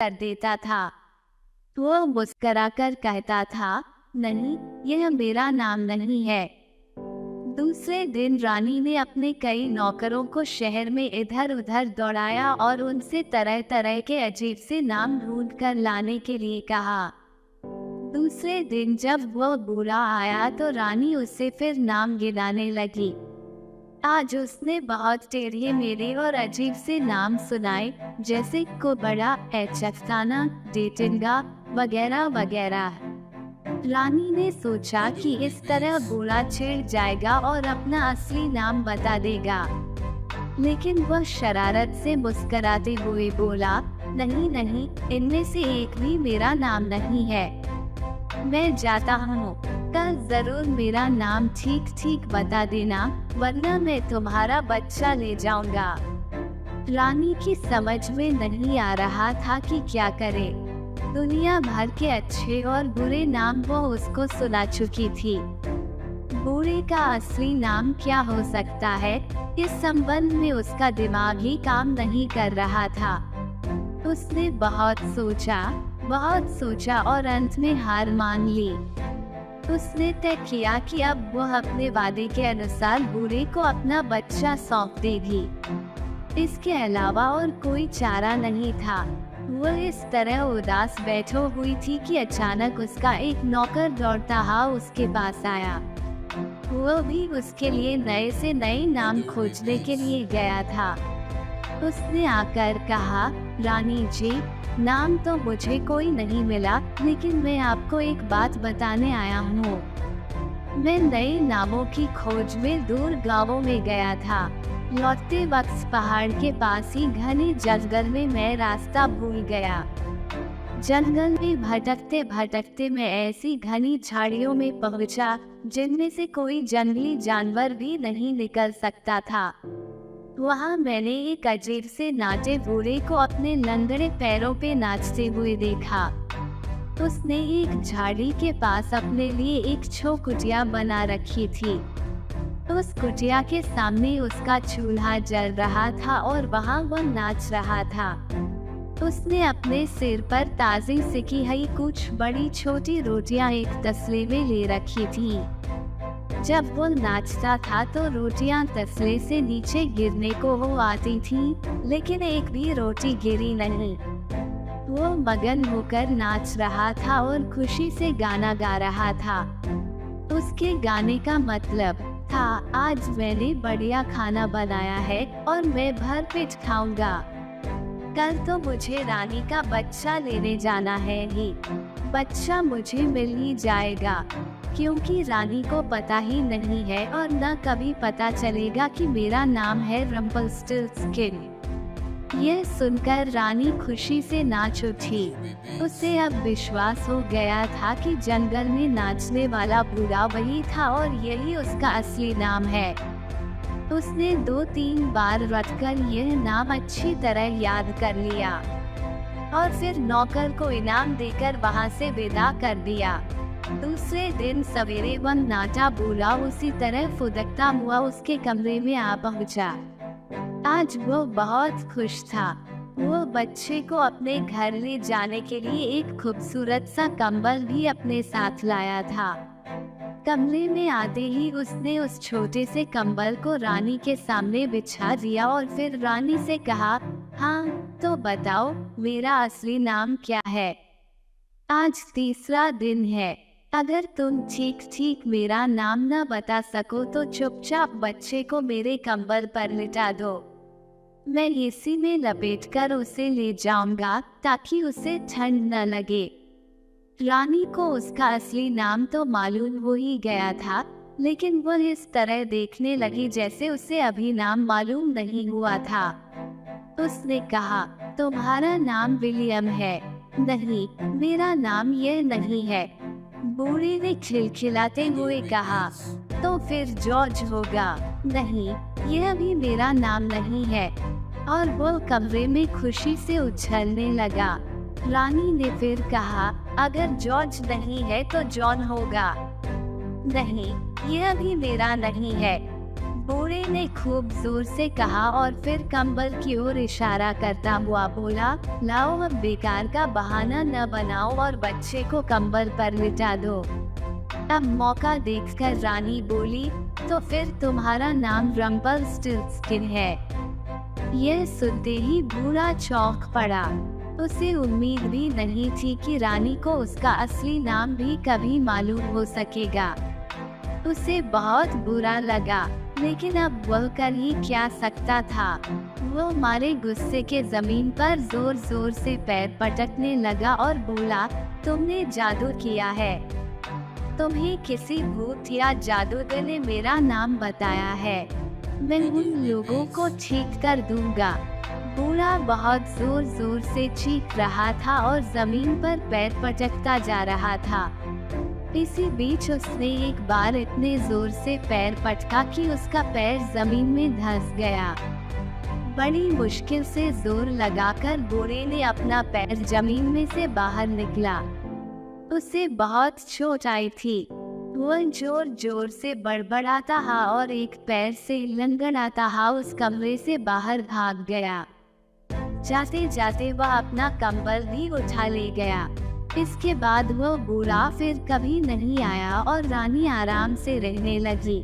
कर देता था। वो मुस्कुराकर कहता था, नहीं, यह मेरा नाम नहीं है। दूसरे दिन रानी ने अपने कई नौकरों को शहर में इधर उधर दौड़ाया और उनसे तरह तरह के अजीब से नाम ढूंढ कर लाने के लिए कहा। दूसरे दिन जब वह बूढ़ा आया तो रानी उससे फिर नाम गिनाने लगी। आज उसने बहुत टेढ़े मेढ़े और अजीब से नाम सुनाए, जैसे कुबड़ा, चफ्ताना, डेटिंगा वगैरह वगैरह। रानी ने सोचा कि इस तरह बूढ़ा चिढ़ जाएगा और अपना असली नाम बता देगा, लेकिन वह शरारत से मुस्कुराते हुए बोला, नहीं नहीं, इनमें से एक भी मेरा नाम नहीं है। मैं जाता हूँ, कल जरूर मेरा नाम ठीक ठीक बता देना, वरना मैं तुम्हारा बच्चा ले जाऊंगा। रानी की समझ में नहीं आ रहा था कि क्या करे। दुनिया भर के अच्छे और बुरे नाम वो उसको सुना चुकी थी। बूढ़े का असली नाम क्या हो सकता है, इस संबंध में उसका दिमाग ही काम नहीं कर रहा था। उसने बहुत सोचा और अंत में हार मान ली। उसने तय किया कि अब वह अपने वादे के अनुसार बूढ़े को अपना बच्चा सौंप देगी। इसके अलावा और कोई चारा नहीं था। वह इस तरह उदास बैठो हुई थी कि अचानक उसका एक नौकर दौड़ता हुआ उसके पास आया। वह भी उसके लिए नए से नए नाम खोजने के लिए गया था। उसने आकर कहा, रानी जी, नाम तो मुझे कोई नहीं मिला, लेकिन मैं आपको एक बात बताने आया हूँ। मैं नए नामों की खोज में दूर गांवों में गया था। लौटते वक्त पहाड़ के पास ही घने जंगल में मैं रास्ता भूल गया। जंगल में भटकते भटकते मैं ऐसी घनी झाड़ियों में पहुंचा जिनमें से कोई जंगली जानवर भी नहीं निकल सकता था। वहां मैंने एक अजीब से नाचे बूढ़े को अपने लंगड़े पैरों पे नाचते हुए देखा। उसने एक झाड़ी के पास अपने लिए एक कुटिया बना रखी थी। उस कुटिया के सामने उसका चूल्हा जल रहा था और वहां वह नाच रहा था। उसने अपने सिर पर ताज़ी सिकी हुई कुछ बड़ी छोटी रोटियां एक तसले में ले रखी थी। जब वो नाचता था तो रोटियां तसले से नीचे गिरने को हो आती थीं, लेकिन एक भी रोटी गिरी नहीं। वो मगन होकर नाच रहा था और खुशी से गाना गा रहा था। उसके गाने का मतलब था, आज मैंने बढ़िया खाना बनाया है और मैं भर पेट खाऊंगा। कल तो मुझे रानी का बच्चा लेने जाना है ही। बच्चा मुझे मिल ही जाएगा, क्योंकि रानी को पता ही नहीं है और न कभी पता चलेगा कि मेरा नाम है रम्पलस्टिल्टस्किन। यह सुनकर रानी खुशी से नाच उठी। उसे अब विश्वास हो गया था कि जंगल में नाचने वाला बूढ़ा वही था और यही उसका असली नाम है। उसने 2-3 बार रटकर यह नाम अच्छी तरह याद कर लिया और फिर नौकर को इनाम देकर वहां से विदा कर दिया। दूसरे दिन सवेरे वह नाटा बूढ़ा उसी तरह फुदकता हुआ उसके कमरे में आ पहुंचा। आज वो बहुत खुश था। वो बच्चे को अपने घर ले जाने के लिए एक खूबसूरत सा कंबल भी अपने साथ लाया था। कमरे में आते ही उसने उस छोटे से कंबल को रानी के सामने बिछा दिया और फिर रानी से कहा, हाँ तो बताओ, मेरा असली नाम क्या है? आज तीसरा दिन है। अगर तुम ठीक ठीक मेरा नाम न बता सको तो चुपचाप बच्चे को मेरे कंबल पर लिटा दो। मैं इसी में लपेटकर उसे ले जाऊंगा ताकि उसे ठंड न लगे। रानी को उसका असली नाम तो मालूम हो ही गया था, लेकिन वह इस तरह देखने लगी जैसे उसे अभी नाम मालूम नहीं हुआ था। उसने कहा, तुम्हारा नाम विलियम है? नहीं, मेरा नाम यह नहीं है। बूढ़े ने खिलखिलाते हुए कहा, तो फिर जॉर्ज होगा। नहीं, यह भी मेरा नाम नहीं है। और वो कमरे में खुशी से उछलने लगा। रानी ने फिर कहा, अगर जॉर्ज नहीं है तो जॉन होगा। नहीं, यह भी मेरा नहीं है। बूढ़े ने खूब जोर से कहा और फिर कंबल की ओर इशारा करता हुआ बोला, लाओ अब बेकार का बहाना न बनाओ और बच्चे को कंबल पर लिटा दो। अब मौका देखकर रानी बोली, तो फिर तुम्हारा नाम रंपलस्टिल्टस्किन है। यह सुनते ही बूढ़ा चौंक पड़ा। उसे उम्मीद भी नहीं थी कि रानी को उसका असली नाम भी कभी मालूम हो सकेगा। उसे बहुत बुरा लगा, लेकिन अब वह कर ही क्या सकता था। वो मारे गुस्से के जमीन पर जोर जोर से पैर पटकने लगा और बोला, तुमने जादू किया है। तुम्हें किसी भूत या जादूगर ने मेरा नाम बताया है। मैं उन लोगों को ठीक कर दूंगा। बूढ़ा बहुत जोर जोर से चीख रहा था और जमीन पर पैर पटकता जा रहा था। इसी बीच उसने एक बार इतने जोर से पैर पटका कि उसका पैर जमीन में धंस गया। बड़ी मुश्किल से जोर लगाकर बूढ़े ने अपना पैर जमीन में से बाहर निकला। उसे बहुत चोट आई थी। वह जोर जोर से बड़बड़ाता हा और एक पैर से लंगड़ाता हा उस कमरे से बाहर भाग गया। जाते जाते वह अपना कंबल भी उठा ले गया। इसके बाद वह बूढ़ा फिर कभी नहीं आया और रानी आराम से रहने लगी।